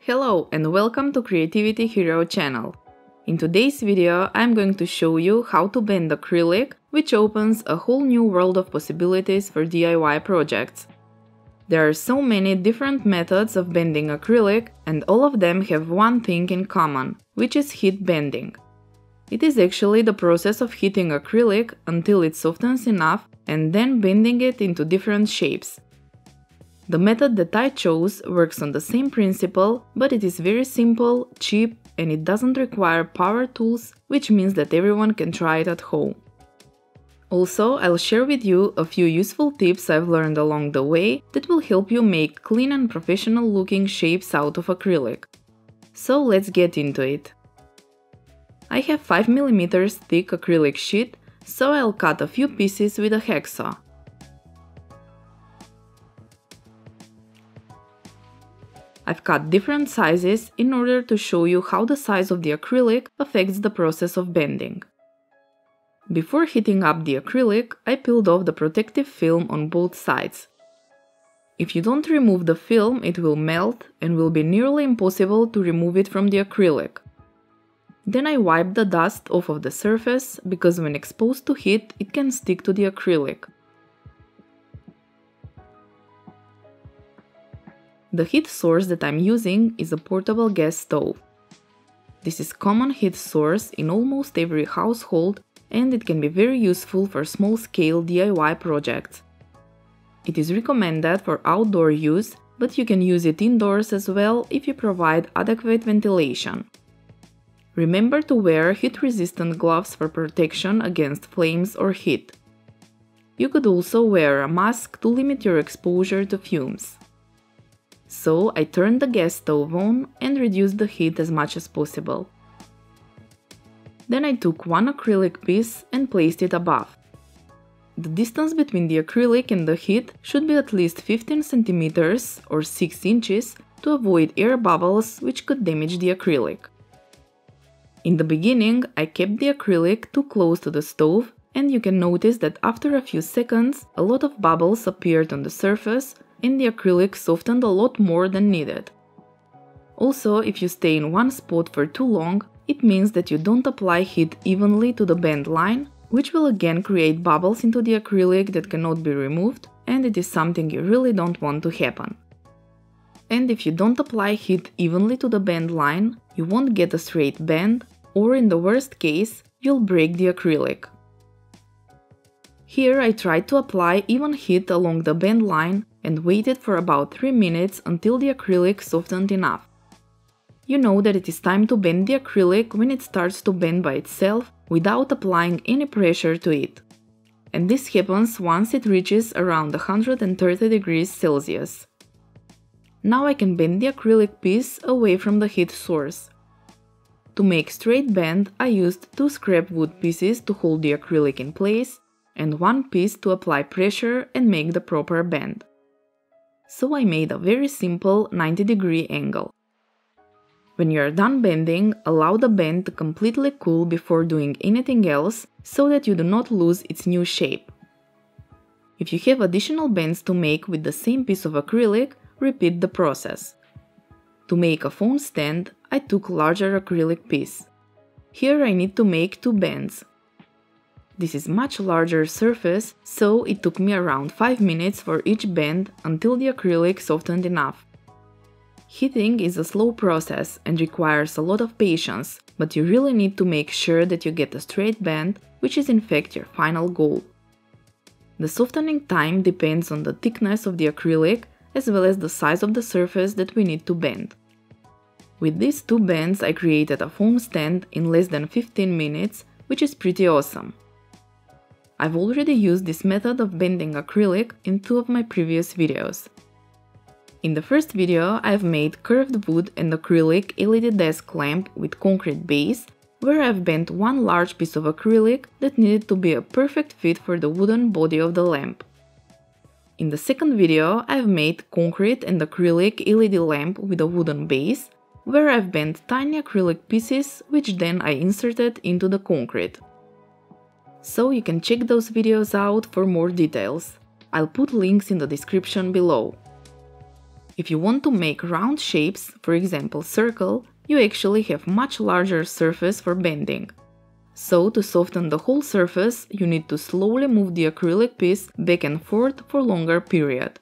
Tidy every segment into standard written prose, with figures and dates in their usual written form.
Hello and welcome to Creativity Hero channel. In today's video I'm going to show you how to bend acrylic, which opens a whole new world of possibilities for DIY projects. There are so many different methods of bending acrylic and all of them have one thing in common, which is heat bending. It is actually the process of heating acrylic until it softens enough and then bending it into different shapes. The method that I chose works on the same principle, but it is very simple, cheap, and it doesn't require power tools, which means that everyone can try it at home. Also, I'll share with you a few useful tips I've learned along the way that will help you make clean and professional looking shapes out of acrylic. So let's get into it. I have 5 mm thick acrylic sheet, so I'll cut a few pieces with a hacksaw. I've cut different sizes in order to show you how the size of the acrylic affects the process of bending. Before heating up the acrylic, I peeled off the protective film on both sides. If you don't remove the film, it will melt and will be nearly impossible to remove it from the acrylic. Then I wiped the dust off of the surface, because when exposed to heat, it can stick to the acrylic. The heat source that I'm using is a portable gas stove. This is a common heat source in almost every household and it can be very useful for small-scale DIY projects. It is recommended for outdoor use, but you can use it indoors as well if you provide adequate ventilation. Remember to wear heat-resistant gloves for protection against flames or heat. You could also wear a mask to limit your exposure to fumes. So I turned the gas stove on and reduced the heat as much as possible. Then I took one acrylic piece and placed it above. The distance between the acrylic and the heat should be at least 15 cm or 6 inches to avoid air bubbles which could damage the acrylic. In the beginning, I kept the acrylic too close to the stove and you can notice that after a few seconds a lot of bubbles appeared on the surface and the acrylic softened a lot more than needed. Also, if you stay in one spot for too long, it means that you don't apply heat evenly to the bend line, which will again create bubbles into the acrylic that cannot be removed, and it is something you really don't want to happen. And if you don't apply heat evenly to the bend line, you won't get a straight bend, or in the worst case, you'll break the acrylic. Here I tried to apply even heat along the bend line and waited for about 3 minutes until the acrylic softened enough. You know that it is time to bend the acrylic when it starts to bend by itself without applying any pressure to it. And this happens once it reaches around 130 degrees Celsius. Now I can bend the acrylic piece away from the heat source. To make straight bend, I used 2 scrap wood pieces to hold the acrylic in place and 1 piece to apply pressure and make the proper bend. So I made a very simple 90-degree angle. When you are done bending, allow the bend to completely cool before doing anything else so that you do not lose its new shape. If you have additional bends to make with the same piece of acrylic, repeat the process. To make a phone stand, I took a larger acrylic piece. Here I need to make 2 bends. This is much larger surface, so it took me around 5 minutes for each bend until the acrylic softened enough. Heating is a slow process and requires a lot of patience, but you really need to make sure that you get a straight bend, which is in fact your final goal. The softening time depends on the thickness of the acrylic as well as the size of the surface that we need to bend. With these 2 bends I created a foam stand in less than 15 minutes, which is pretty awesome. I've already used this method of bending acrylic in 2 of my previous videos. In the first video, I've made curved wood and acrylic LED desk lamp with concrete base, where I've bent 1 large piece of acrylic that needed to be a perfect fit for the wooden body of the lamp. In the second video, I've made concrete and acrylic LED lamp with a wooden base, where I've bent tiny acrylic pieces which then I inserted into the concrete. So you can check those videos out for more details. I'll put links in the description below. If you want to make round shapes, for example circle, you actually have much larger surface for bending. So to soften the whole surface, you need to slowly move the acrylic piece back and forth for longer period.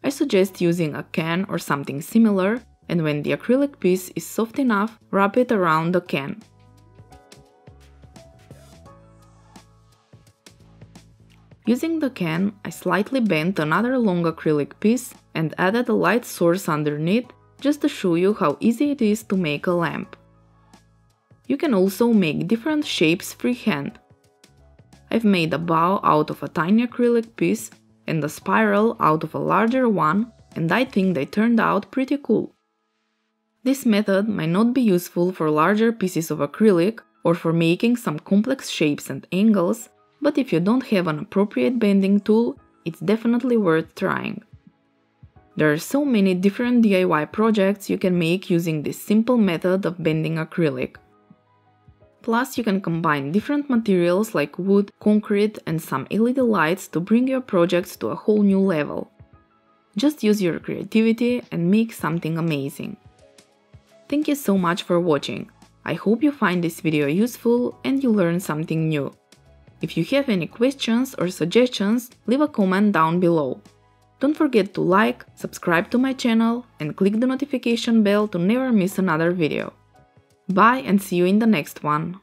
I suggest using a can or something similar, and when the acrylic piece is soft enough, wrap it around the can. Using the can, I slightly bent another long acrylic piece and added a light source underneath just to show you how easy it is to make a lamp. You can also make different shapes freehand. I've made a bow out of a tiny acrylic piece and a spiral out of a larger one, and I think they turned out pretty cool. This method might not be useful for larger pieces of acrylic or for making some complex shapes and angles, but if you don't have an appropriate bending tool, it's definitely worth trying. There are so many different DIY projects you can make using this simple method of bending acrylic. Plus, you can combine different materials like wood, concrete, and some LED lights to bring your projects to a whole new level. Just use your creativity and make something amazing. Thank you so much for watching. I hope you find this video useful and you learn something new. If you have any questions or suggestions, leave a comment down below. Don't forget to like, subscribe to my channel, and click the notification bell to never miss another video. Bye and see you in the next one!